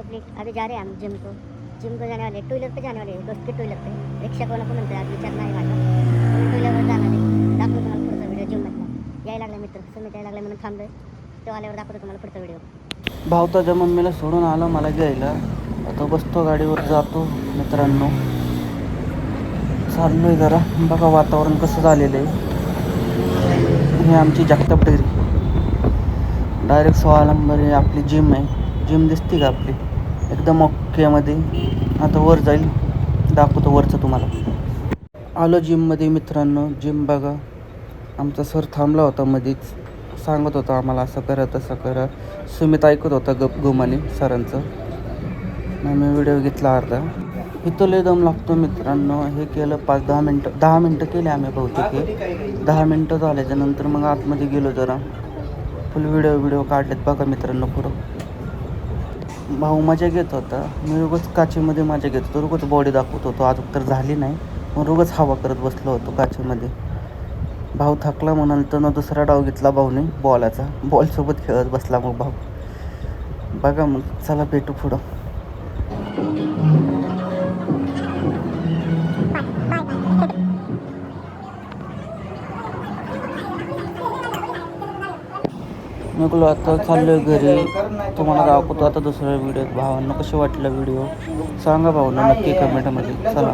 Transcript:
अभी जा रहे हैं हम जिम को जाने वाले, टू व्हीलर पे जाने वाले, दोस्त के टू व्हीलर पे. रिक्षा कोणा पण म्हणतोय, आज विचार नाही माझा. टू व्हीलरवर जाणार आहे. दाखवतो तुम्हाला पुढचा व्हिडिओ जिममधला. यायला लागला मित्र, समित यायला लागला म्हणून थांबलोय. तो आल्यावर दाखवतो तुम्हाला पुढचा व्हिडिओ. भाऊ त्याच्या मम्मीला सोडून आला मला घ्यायला. आता बसतो गाडीवर, जातो मित्रांनो. चाललोय जरा, बघा वातावरण कसं झालेलं आहे. ही आमची जगताप डेअरी, डायरेक्ट 16 नंबर आहे आपली जिम आहे. जिम दिसते का आपली, एकदम ओकेमध्ये. आता वर जाईल, दाखवतो वरचं तुम्हाला. आलो जिममध्ये मित्रांनो. जिम बघा, आमचा सर थांबला होता मध्येच, सांगत होता आम्हाला असं करा तसं करा. सुमित ऐकत होता गुमाने सरांचं. मग मी व्हिडिओ घेतला अर्धा. इथं लय दम लागतो मित्रांनो. हे केलं 10 मिनटं केले आम्ही बहुतेक. हे 10 मिनटं झाल्याच्यानंतर मग आतमध्ये गेलो जरा. फुल व्हिडिओ काढलेत बघा मित्रांनो पुढं. भाऊ मजा घेत होता, मी उगाच काचेमध्ये मजा घेत होतो. उगाच बॉडी दाखवत होतो, अजून तर झाली नाही. मग उगाच हवा करत बसलो होतो काचेमध्ये. भाऊ थकला म्हणाल तर ना दुसरा डाव घेतला भाऊने बॉलाचा. बॉलसोबत खेळत बसला मग भाऊ. बघा मग, चला भेटू पुढं. निघलो आता, चाललोय घरी. तुम्हाला दाखवतो आता दुसऱ्या व्हिडिओत. भावांना कसे वाटलं व्हिडिओ सांगा, भाऊंना नक्की कमेंटमध्ये. चला.